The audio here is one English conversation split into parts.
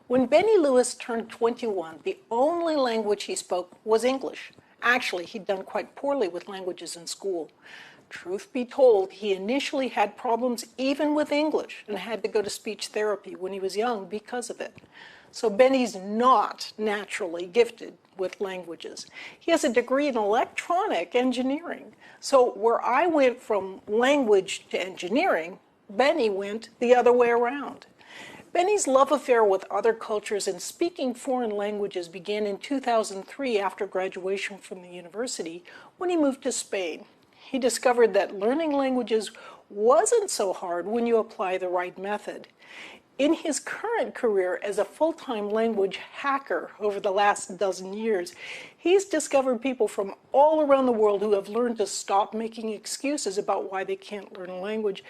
When Benny Lewis turned 21, the only language he spoke was English. Actually, he'd done quite poorly with languages in school. Truth be told, he initially had problems even with English and had to go to speech therapy when he was young because of it. So Benny's not naturally gifted with languages. He has a degree in electronic engineering. So where I went from language to engineering, Benny went the other way around. Benny's love affair with other cultures and speaking foreign languages began in 2003 after graduation from the university when he moved to Spain. He discovered that learning languages wasn't so hard when you apply the right method. In his current career as a full-time language hacker over the last dozen years, he's discovered people from all around the world who have learned to stop making excuses about why they can't learn a language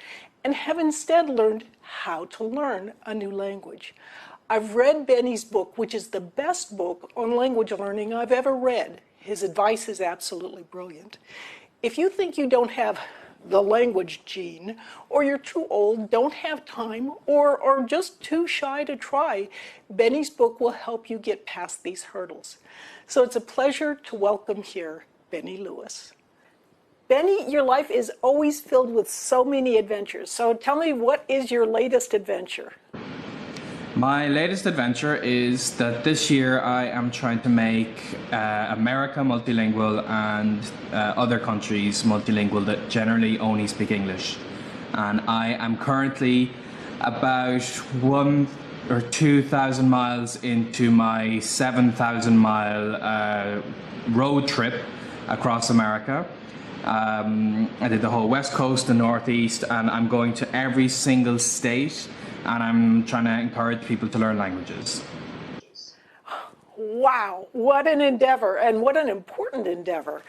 and have instead learned how to learn a new language. I've read Benny's book, which is the best book on language learning I've ever read. His advice is absolutely brilliant. If you think you don't have the language gene, or you're too old, don't have time, or are just too shy to try, Benny's book will help you get past these hurdles. So it's a pleasure to welcome here Benny Lewis. Benny, your life is always filled with so many adventures. So tell me, what is your latest adventure? My latest adventure is that this year I am trying to make America multilingual and other countries multilingual that generally only speak English. And I am currently about 1,000 or 2,000 miles into my 7,000 mile road trip across America. I did the whole West Coast, the Northeast, and I'm going to every single state. And I'm trying to encourage people to learn languages. Wow, what an endeavor, and what an important endeavor.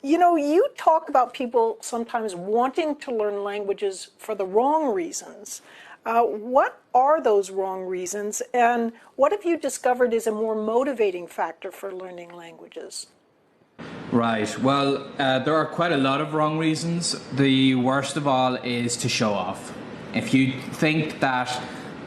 You know, you talk about people sometimes wanting to learn languages for the wrong reasons. What are those wrong reasons, and what have you discovered is a more motivating factor for learning languages? Right, well, there are quite a lot of wrong reasons. The worst of all is to show off. If you think that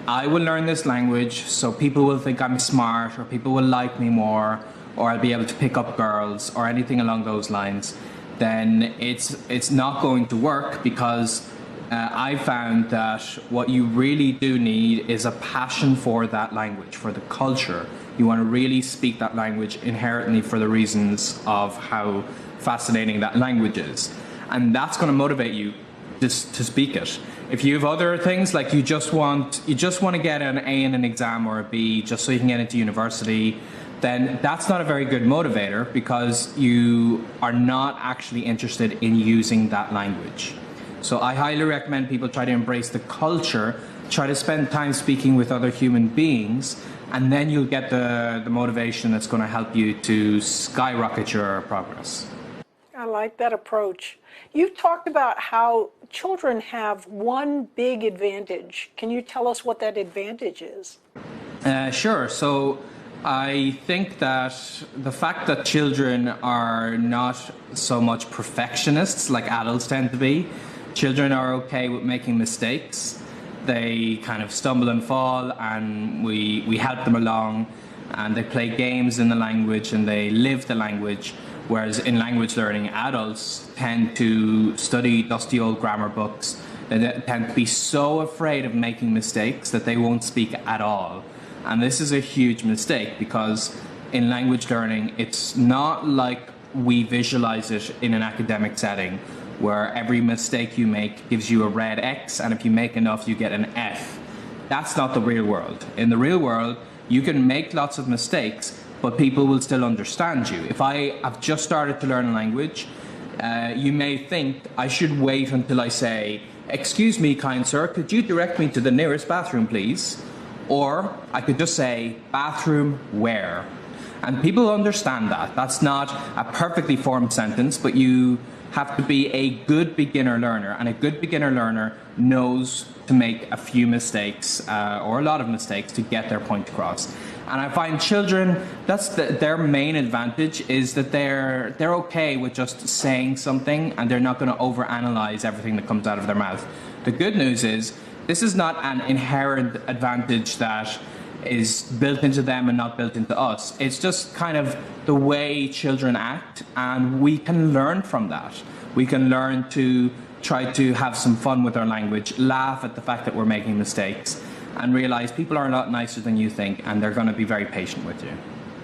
I will learn this language so people will think I'm smart, or people will like me more, or I'll be able to pick up girls, or anything along those lines, then it's not going to work, because I found that what you really do need is a passion for that language, for the culture. You want to really speak that language inherently for the reasons of how fascinating that language is. And that's going to motivate you just to speak it. If you have other things, like you just want to get an A in an exam or a B just so you can get into university, then that's not a very good motivator, because you are not actually interested in using that language. So I highly recommend people try to embrace the culture, try to spend time speaking with other human beings, and then you'll get the motivation that's going to help you to skyrocket your progress. I like that approach. You've talked about how children have one big advantage. Can you tell us what that advantage is? Sure. So I think that the fact that children are not so much perfectionists like adults tend to be. Children are okay with making mistakes. They kind of stumble and fall, and we help them along, and they play games in the language and they live the language. Whereas in language learning, adults tend to study dusty old grammar books. They tend to be so afraid of making mistakes that they won't speak at all. And this is a huge mistake, because in language learning, it's not like we visualize it in an academic setting, where every mistake you make gives you a red X, and if you make enough, you get an F. That's not the real world. In the real world, you can make lots of mistakes, but people will still understand you. If I have just started to learn a language, you may think I should wait until I say, "Excuse me, kind sir, could you direct me to the nearest bathroom, please?" Or I could just say, "Bathroom where?" And people understand that. That's not a perfectly formed sentence, but you have to be a good beginner learner, and a good beginner learner knows to make a few mistakes, or a lot of mistakes, to get their point across. And I find children, that's their main advantage, is that they're okay with just saying something, and they're not going to overanalyze everything that comes out of their mouth. The good news is, this is not an inherent advantage that is built into them and not built into us. It's just kind of the way children act, and we can learn from that. We can learn to try to have some fun with our language, laugh at the fact that we're making mistakes, and realize people are a lot nicer than you think, and they're going to be very patient with you.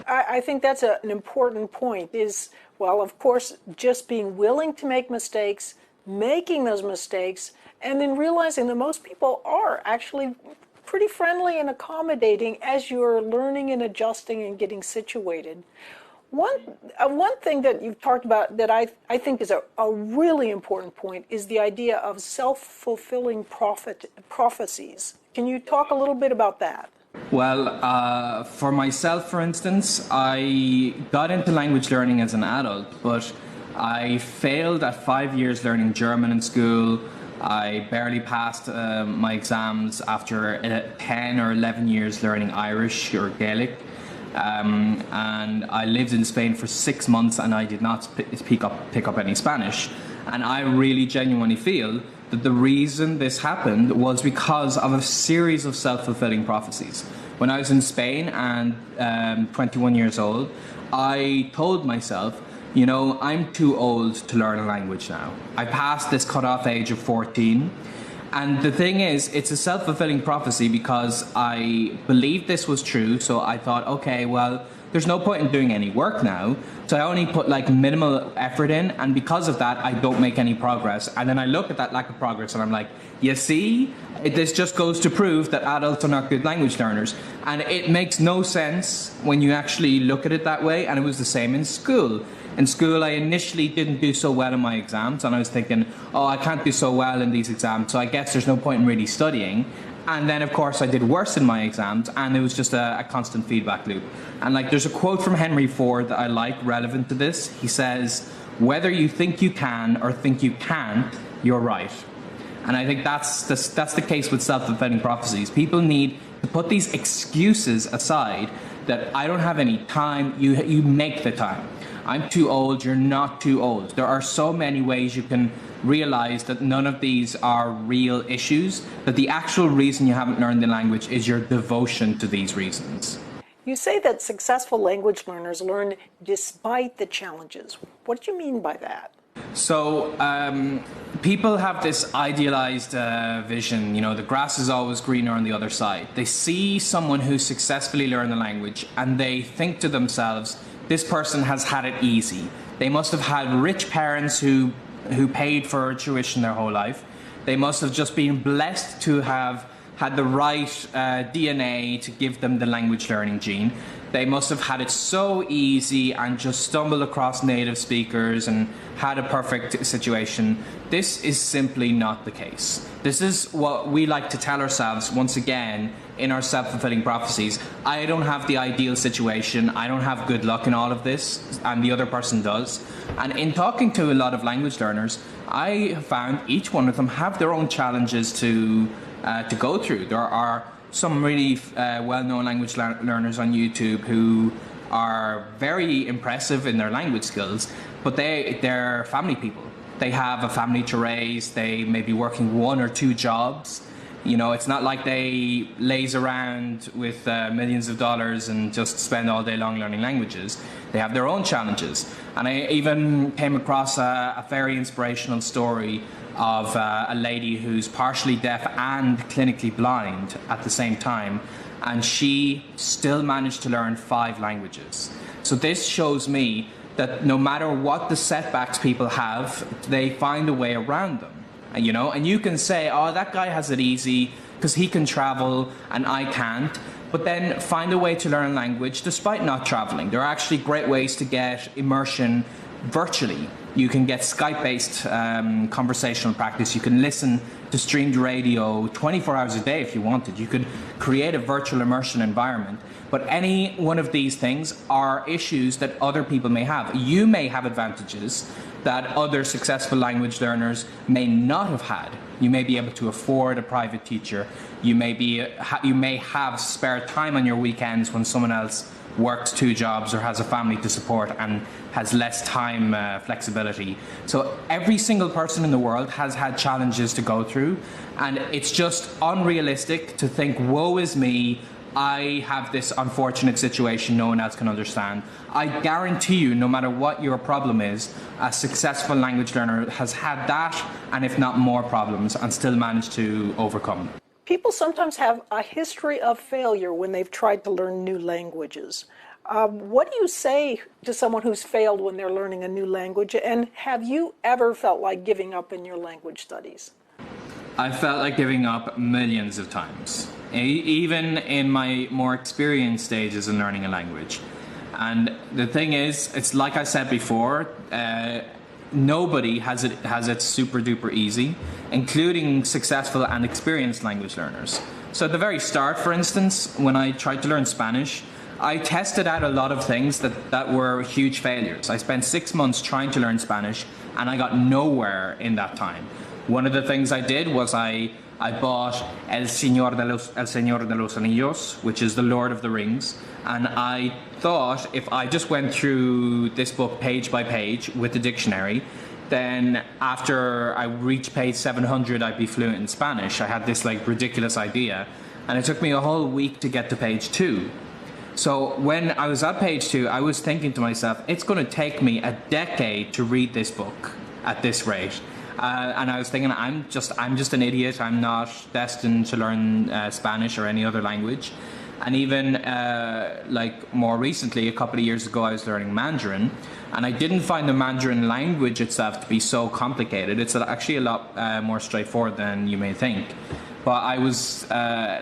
I think that's an important point is, well, of course, just being willing to make mistakes, making those mistakes, and then realizing that most people are actually pretty friendly and accommodating as you're learning and adjusting and getting situated. One thing that you've talked about that I think is a really important point is the idea of self-fulfilling prophecies. Can you talk a little bit about that? Well, for myself, for instance, I got into language learning as an adult, but I failed at 5 years learning German in school. I barely passed my exams after 10 or 11 years learning Irish or Gaelic. And I lived in Spain for 6 months and I did not pick up any Spanish. And I really genuinely feel that the reason this happened was because of a series of self-fulfilling prophecies. When I was in Spain and 21 years old, I told myself, you know, I'm too old to learn a language now. I passed this cutoff age of 14. And the thing is, it's a self-fulfilling prophecy because I believed this was true. So I thought, okay, well, there's no point in doing any work now. So I only put like minimal effort in. And because of that, I don't make any progress. And then I look at that lack of progress and I'm like, you see, this just goes to prove that adults are not good language learners. And it makes no sense when you actually look at it that way. And it was the same in school. In school, I initially didn't do so well in my exams, and I was thinking, oh, I can't do so well in these exams, so I guess there's no point in really studying. And then, of course, I did worse in my exams, and it was just a constant feedback loop. And like, there's a quote from Henry Ford that I like relevant to this. He says, whether you think you can or think you can't, you're right. And I think that's the case with self-fulfilling prophecies. People need to put these excuses aside that I don't have any time, you make the time. I'm too old, you're not too old. There are so many ways you can realize that none of these are real issues, that the actual reason you haven't learned the language is your devotion to these reasons. You say that successful language learners learn despite the challenges. What do you mean by that? So people have this idealized vision, you know, the grass is always greener on the other side. They see someone who successfully learned the language and they think to themselves, this person has had it easy. They must have had rich parents who paid for tuition their whole life. They must have just been blessed to have had the right DNA to give them the language learning gene. They must have had it so easy and just stumbled across native speakers and had a perfect situation. This is simply not the case. This is what we like to tell ourselves once again in our self-fulfilling prophecies. I don't have the ideal situation. I don't have good luck in all of this, and the other person does. And in talking to a lot of language learners, I have found each one of them have their own challenges to go through. There are some really well-known language learners on YouTube who are very impressive in their language skills, but they're family people. They have a family to raise. They may be working 1 or 2 jobs. You know, it's not like they laze around with millions of dollars and just spend all day long learning languages. They have their own challenges. And I even came across a very inspirational story of a lady who's partially deaf and clinically blind at the same time, and she still managed to learn 5 languages. So this shows me that no matter what the setbacks people have, they find a way around them. And, you know, and you can say, oh, that guy has it easy because he can travel and I can't. But then find a way to learn language despite not traveling. There are actually great ways to get immersion virtually. You can get Skype-based conversational practice. You can listen to streamed radio 24 hours a day if you wanted. You could create a virtual immersion environment. But any one of these things are issues that other people may have. You may have advantages that other successful language learners may not have had. You may be able to afford a private teacher. You may have spare time on your weekends when someone else works 2 jobs or has a family to support and has less time flexibility. So every single person in the world has had challenges to go through, and it's just unrealistic to think, woe is me, I have this unfortunate situation no one else can understand. I guarantee you, no matter what your problem is, a successful language learner has had that, and if not more problems, and still managed to overcome them. People sometimes have a history of failure when they've tried to learn new languages. What do you say to someone who's failed when they're learning a new language? And have you ever felt like giving up in your language studies? I felt like giving up millions of times, even in my more experienced stages in learning a language. And the thing is, it's like I said before, nobody has it super duper easy, including successful and experienced language learners. So at the very start, for instance, when I tried to learn Spanish, I tested out a lot of things that were huge failures. I spent 6 months trying to learn Spanish, and I got nowhere in that time. One of the things I did was I bought El Señor de los Anillos, which is the Lord of the Rings, and I thought if I just went through this book page by page with the dictionary, then after I reached page 700 I'd be fluent in Spanish. I had this like ridiculous idea, and it took me a whole week to get to page 2. So when I was at page 2, I was thinking to myself, it's going to take me a decade to read this book at this rate. And I was thinking, I'm just an idiot. I'm not destined to learn Spanish or any other language. And even like more recently, a couple of years ago, I was learning Mandarin, and I didn't find the Mandarin language itself to be so complicated. It's actually a lot more straightforward than you may think. But I was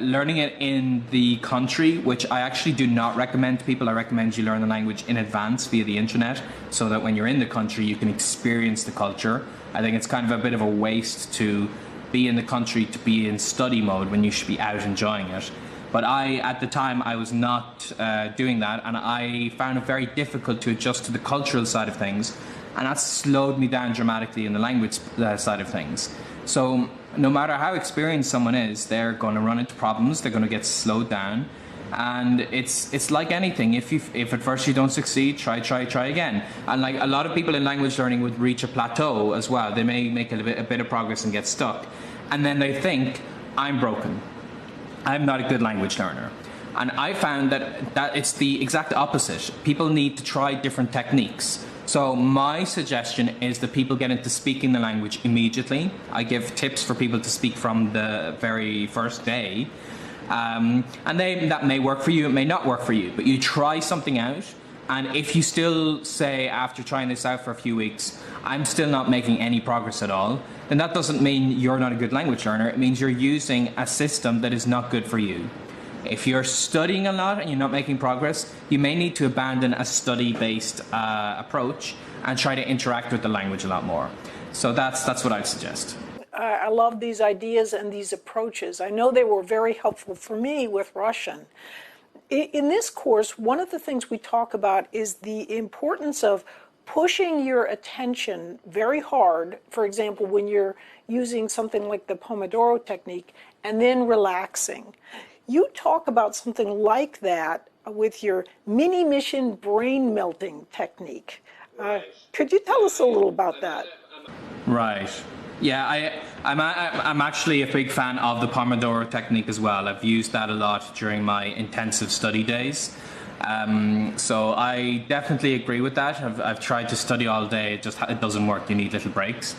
learning it in the country, which I actually do not recommend to people. I recommend you learn the language in advance via the internet, so that when you're in the country, you can experience the culture. I think it's kind of a bit of a waste to be in the country to be in study mode when you should be out enjoying it. But at the time, I was not doing that, and I found it very difficult to adjust to the cultural side of things, and that slowed me down dramatically in the language side of things. So no matter how experienced someone is, they're going to run into problems, they're going to get slowed down, and it's like anything. If at first you don't succeed, try again. And like a lot of people in language learning would reach a plateau as well. They may make a bit of progress and get stuck, and then they think, I'm broken, I'm not a good language learner. And I found that it's the exact opposite. People need to try different techniques. So my suggestion is that people get into speaking the language immediately. I give tips for people to speak from the very first day. And that may work for you, it may not work for you, but you try something out. And if you still say, after trying this out for a few weeks, I'm still not making any progress at all, then that doesn't mean you're not a good language learner. It means you're using a system that is not good for you. If you're studying a lot and you're not making progress, you may need to abandon a study-based approach and try to interact with the language a lot more. So that's what I'd suggest. I love these ideas and these approaches. I know they were very helpful for me with Russian. In this course, one of the things we talk about is the importance of pushing your attention very hard, for example, when you're using something like the Pomodoro technique, and then relaxing. You talk about something like that with your mini mission brain melting technique. Could you tell us a little about that? Right. Yeah, I'm actually a big fan of the Pomodoro technique as well. I've used that a lot during my intensive study days. So I definitely agree with that. I've tried to study all day, it doesn't work. You need little breaks.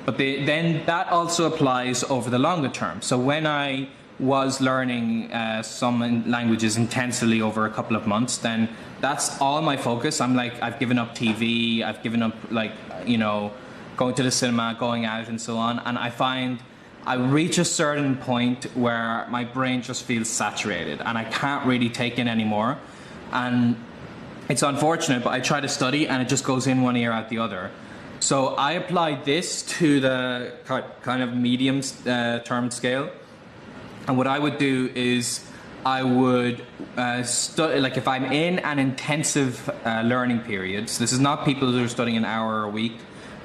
But then that also applies over the longer term. So when I was learning some languages intensively over a couple of months, then that's all my focus. I've given up TV, I've given up going to the cinema, going out and so on. And I find I reach a certain point where my brain just feels saturated and I can't really take in anymore. And it's unfortunate, but I try to study and it just goes in one ear out the other. So I applied this to the kind of medium term scale. And what I would do is I would study, like if I'm in an intensive learning period, so this is not people who are studying an hour a week,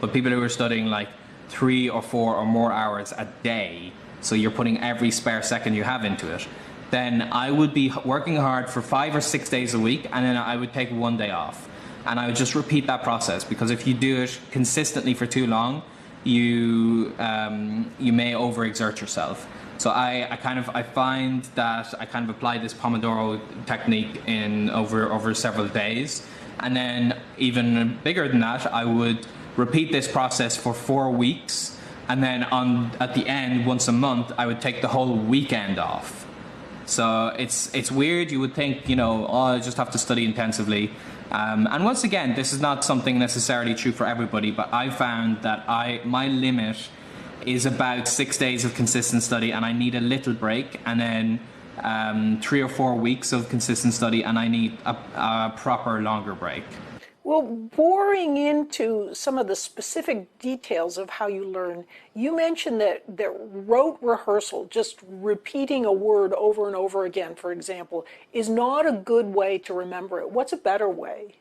but people who are studying like 3 or 4 or more hours a day, so you're putting every spare second you have into it, then I would be working hard for 5 or 6 days a week, and then I would take 1 day off. And I would just repeat that process, because if you do it consistently for too long, you may overexert yourself. So I find that I kind of apply this Pomodoro technique in over several days. And then even bigger than that, I would repeat this process for 4 weeks. And then at the end, once a month, I would take the whole weekend off. So it's weird. You would think, oh, I just have to study intensively. And once again, this is not something necessarily true for everybody, but I found that my limit is about 6 days of consistent study, and I need a little break, and then 3 or 4 weeks of consistent study, and I need a proper longer break. Well, boring into some of the specific details of how you learn, you mentioned that rote rehearsal, just repeating a word over and over again, for example, is not a good way to remember it. What's a better way?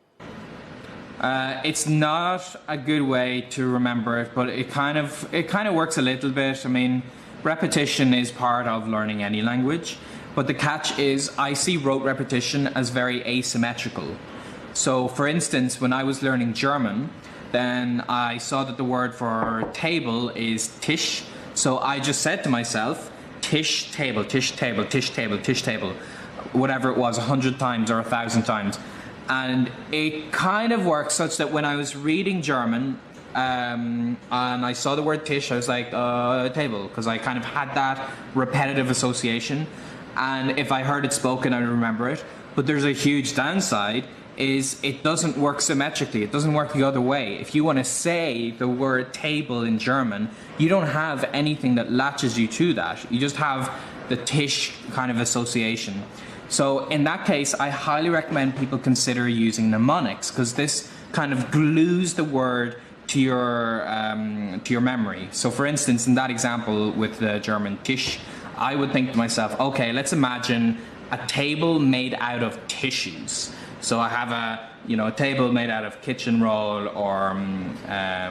It's not a good way to remember it, but it kind of works a little bit. I mean, repetition is part of learning any language, but the catch is I see rote repetition as very asymmetrical. So, for instance, when I was learning German, then I saw that the word for table is Tisch. So I just said to myself, Tisch, table, Tisch, table, Tisch, table, Tisch, table, whatever it was, 100 times or 1,000 times. And it kind of works such that when I was reading German and I saw the word Tisch, I was like, table, because I kind of had that repetitive association. And if I heard it spoken, I would remember it. But there's a huge downside, is it doesn't work symmetrically. It doesn't work the other way. If you want to say the word table in German, you don't have anything that latches you to that. You just have the Tisch kind of association. So in that case, I highly recommend people consider using mnemonics, because this kind of glues the word to your memory. So for instance, in that example with the German Tisch, I would think to myself, okay, let's imagine a table made out of tissues. So I have a table made out of kitchen roll or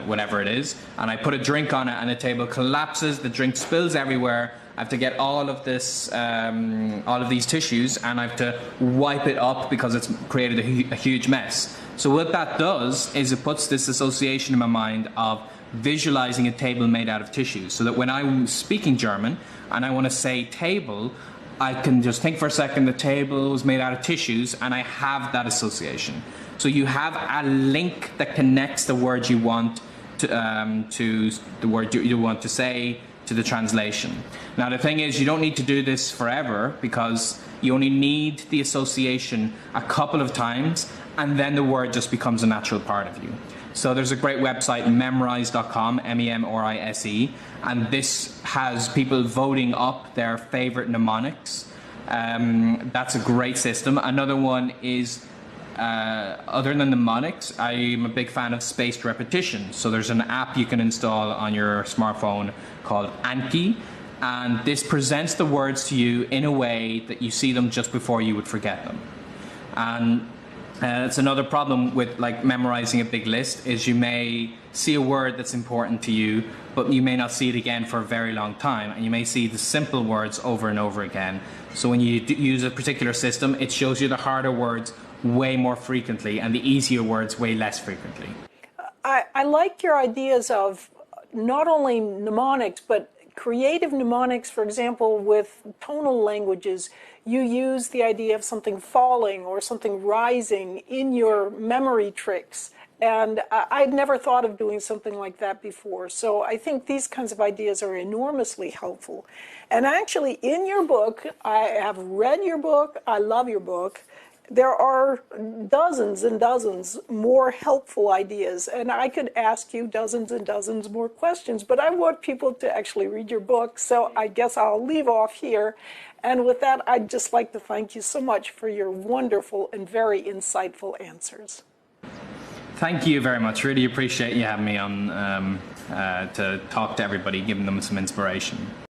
whatever it is, and I put a drink on it, and the table collapses, the drink spills everywhere. I have to get all of these tissues, and I have to wipe it up because it's created a huge mess. So what that does is it puts this association in my mind of visualizing a table made out of tissues, so that when I'm speaking German and I want to say table, I can just think for a second, the table was made out of tissues, and I have that association. So you have a link that connects the word you want to the word you want to say to the translation. Now the thing is, you don't need to do this forever, because you only need the association a couple of times, and then the word just becomes a natural part of you. So there's a great website, memrise.com, MEMRISE, and this has people voting up their favorite mnemonics. That's a great system. Another one is, other than mnemonics, I'm a big fan of spaced repetition. So there's an app you can install on your smartphone called Anki, and this presents the words to you in a way that you see them just before you would forget them. And it's another problem with memorizing a big list, is you may see a word that's important to you, but you may not see it again for a very long time, and you may see the simple words over and over again. So when you use a particular system, it shows you the harder words way more frequently and the easier words way less frequently. I like your ideas of not only mnemonics, but creative mnemonics. For example, with tonal languages, you use the idea of something falling or something rising in your memory tricks. And I'd never thought of doing something like that before. So I think these kinds of ideas are enormously helpful. And actually, in your book, I have read your book, I love your book. There are dozens and dozens more helpful ideas, and I could ask you dozens and dozens more questions, but I want people to actually read your book, so I guess I'll leave off here. And with that, I'd just like to thank you so much for your wonderful and very insightful answers. Thank you very much. Really appreciate you having me on to talk to everybody, giving them some inspiration.